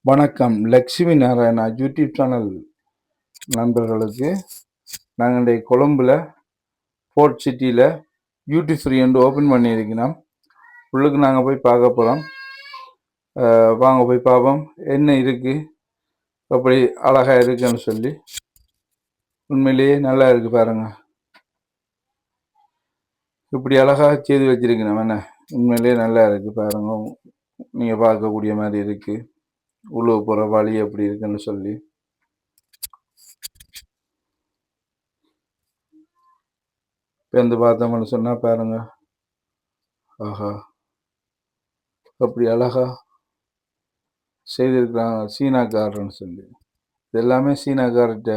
வணக்கம். Lakshmi Narayana YouTube channel நண்பர்களுக்கு நாங்கள் இன்றைக்கு கொழும்புல ஃபோர்ட் சிட்டியில் டியூட்டி ஃப்ரீ என்று ஓப்பன் பண்ணியிருக்கிறோம். உள்ளுக்கு நாங்கள் போய் பார்க்க போகிறோம். வாங்க போய் பார்ப்போம் என்ன இருக்குது, அப்படி அழகாக இருக்குன்னு சொல்லி. உண்மையிலேயே நல்லா இருக்குது பாருங்க, இப்படி அழகாக செய்து வச்சிருக்கிறோம். என்ன உண்மையிலேயே நல்லா இருக்குது பாருங்க, நீங்கள் பார்க்கக்கூடிய மாதிரி இருக்குது. உள்ள போகிற வழி எப்படி இருக்குன்னு சொல்லி வந்து பார்த்தோம்னு சொன்னால் பாருங்க, ஆஹா அப்படி அழகா செய்திருக்கிறாங்க. சீனாக்காரன்னு சொல்லி இது எல்லாமே சீனாக்கார்கிட்ட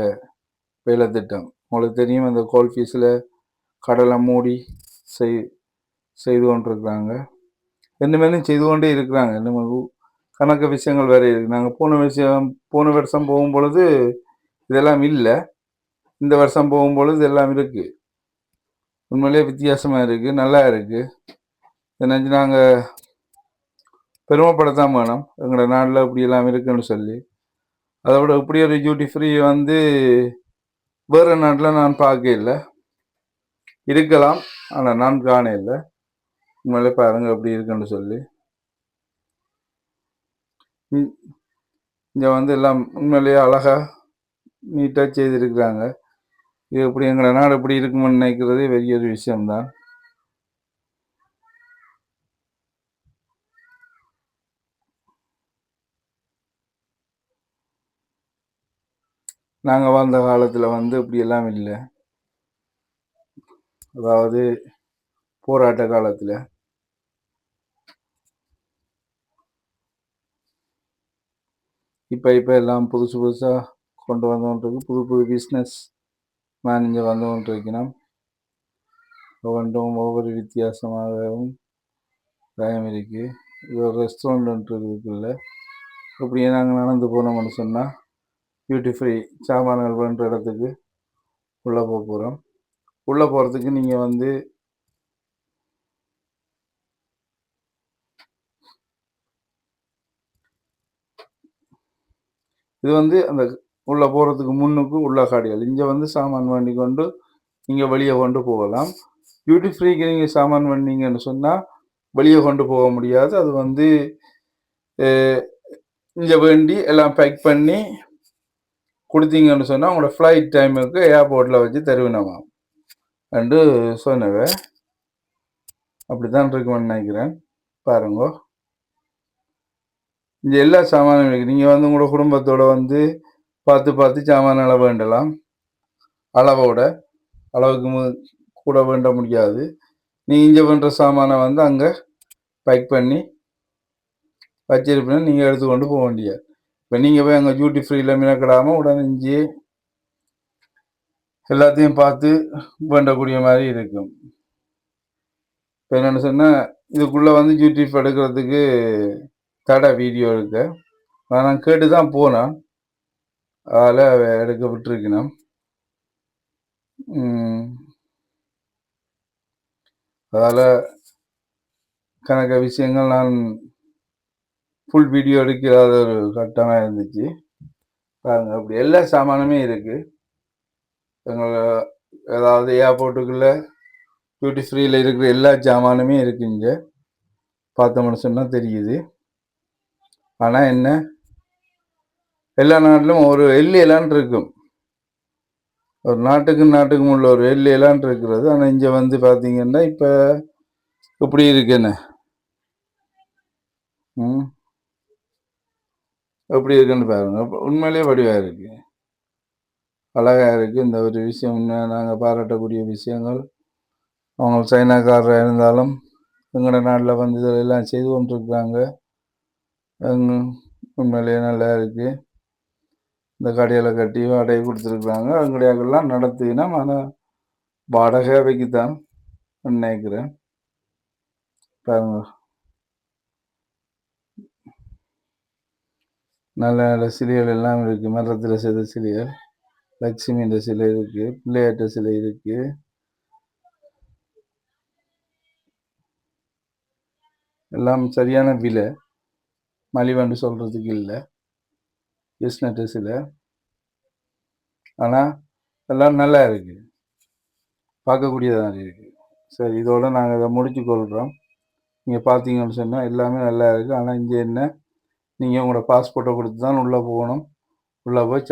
வேலை திட்டம். உங்களுக்கு தெரியும், அந்த கோல்ஃபீஸில் கடலை மூடி செய்து கொண்டிருக்கிறாங்க. ரெண்டு மேலும் செய்து கொண்டே இருக்கிறாங்க. இன்னும் கணக்கு விஷயங்கள் வேறு இருக்குது. நாங்கள் போன வருஷம் போகும் பொழுது இதெல்லாம் இல்லை. இந்த வருஷம் போகும் பொழுது இதெல்லாம் இருக்குது. உண்மையிலேயே வித்தியாசமாக இருக்குது, நல்லா இருக்குது. நினச்சி நாங்கள் பெருமைப்படத்தான் வேணும், எங்களோட நாட்டில் இப்படி எல்லாம் இருக்குன்னு சொல்லி. அதை விட இப்படி ஒரு டியூட்டி ஃப்ரீ வந்து வேறு நாட்டில் நான் பார்க்க இல்லை. இருக்கலாம், ஆனால் நான் காண இல்லை. உண்மையிலே பாருங்க எப்படி இருக்குன்னு சொல்லி. இங்கே வந்து எல்லாம் உண்மையிலேயே அழகாக நீட்டாக செய்திருக்கிறாங்க. இது எப்படி எங்களோட நாடு எப்படி இருக்குமென்னு நினைக்கிறதே பெரிய ஒரு விஷயம்தான். நாங்கள் வாழ்ந்த காலத்தில் வந்து இப்படியெல்லாம் இல்லை. அதாவது போராட்ட காலத்தில் இப்போ எல்லாம் புதுசாக கொண்டு வந்து கொண்டிருக்கு. புது பிஸ்னஸ் மேனேஜர் வந்து கொண்டிருக்கணும். ஒவ்வொன்றும் ஒவ்வொரு வித்தியாசமாகவும் பயம் இருக்குது. இது ஒரு ரெஸ்டாரண்ட் இருக்குல்ல, அப்படியே நாங்கள் நடந்து போனோம்னு சொன்னால் டியூட்டி ஃப்ரீ சாமான்கள் பண்ணுற இடத்துக்கு உள்ளே போக போகிறோம். உள்ளே போகிறதுக்கு நீங்கள் வந்து இது வந்து அந்த உள்ளே போகிறதுக்கு முன்னுக்கு உள்ள காடிகள். இங்கே வந்து சாமான் வண்டி கொண்டு நீங்கள் வெளியே கொண்டு போகலாம். டியூட்டி ஃப்ரீக்கு நீங்கள் சாமான் வண்டிங்கன்னு சொன்னால் வெளியே கொண்டு போக முடியாது. அது வந்து இங்கே வேண்டி எல்லாம் பேக் பண்ணி கொடுத்தீங்கன்னு சொன்னால் உங்களோட ஃப்ளைட் டைமுக்கு ஏர்போர்ட்டில் வச்சு தருவினமா என்று சொன்னவே. அப்படி தான் இருக்குமென்னு நினைக்கிறேன். பாருங்க, இங்கே எல்லா சாமானும் இருக்குது. நீங்கள் வந்து உங்களோட குடும்பத்தோடு வந்து பார்த்து சாமான்களை வேண்டலாம். அளவுக்கு கூட வேண்ட முடியாது. நீங்கள் இங்கே பண்ணுற சாமானை வந்து அங்கே பேக் பண்ணி வச்சிருப்பீங்க, நீங்கள் எடுத்துக்கொண்டு போக வேண்டியது. இப்போ நீங்கள் போய் அங்கே டியூட்டி ஃப்ரீயில் மினக்கிடாமல் உடனே இங்கே எல்லாத்தையும் பார்த்து வேண்டக்கூடிய மாதிரி இருக்கும். இப்போ என்னென்னு சொன்னால், இதுக்குள்ளே வந்து டியூட்டி எடுக்கிறதுக்கு தடை வீடியோ எடுக்க. நான் கேட்டு தான் போனேன், அதில் எடுக்க விட்டுருக்கணும். அதால் கணக்க விஷயங்கள் நான் ஃபுல் வீடியோ எடுக்காத ஒரு கட்டமாக இருந்துச்சு. பாருங்கள், அப்படி எல்லா சாமானுமே இருக்குது. எங்களை ஏதாவது ஏர்போர்ட்டுக்குள்ளே டியூட்டி ஃப்ரீயில் இருக்கிற எல்லா சாமானுமே இருக்குது. இங்கே பார்த்தோம்னு சொன்னால் தெரியுது. ஆனால் என்ன, எல்லா நாட்டிலும் ஒரு எல்லையெல்லாம் இருக்கும். ஒரு நாட்டுக்கும் உள்ள ஒரு எல்லையெல்லாம் இருக்கிறது. ஆனால் இங்கே வந்து பார்த்தீங்கன்னா இப்போ இப்படி இருக்குன்னு எப்படி இருக்குன்னு பாருங்க. உண்மையிலேயே வடிவாக இருக்கு, அழகாக இருக்குது. இந்த ஒரு விஷயம் நாங்கள் பாராட்டக்கூடிய விஷயங்கள். அவங்க சைனாக்காரராக இருந்தாலும் எங்களோட நாட்டில் வந்து இதெல்லாம் செய்து கொண்டிருக்கிறாங்க. உண்மையிலேயே நல்லா இருக்குது. இந்த கடையில் கட்டி வாடகை கொடுத்துருக்குறாங்க. கடையாக்கெல்லாம் நடத்தினா ஆனால் வாடகை வைக்கத்தான் நினைக்கிறேன். பாருங்க, நல்ல நல்ல சிலைகள் எல்லாம் இருக்குது. மரத்தில் செய்த சிலைகள், லட்சுமின்ற சிலை இருக்குது, பிள்ளையாட்ட சிலை இருக்குது. எல்லாம் சரியான விலை, மலிவண்டு சொல்கிறதுக்கு இல்லை. பிஸ்னஸில். ஆனால் எல்லாம் நல்லா இருக்குது, பார்க்கக்கூடியதாக இருக்குது. சரி, இதோட நாங்கள் இதை முடிச்சு கொள்கிறோம். நீங்கள் பார்த்தீங்கன்னு சொன்னால் எல்லாமே நல்லா இருக்குது. ஆனால் இங்கே என்ன, நீங்கள் உங்களோட பாஸ்போர்ட்டை கொடுத்து தான் உள்ளே போகணும். உள்ளே போய்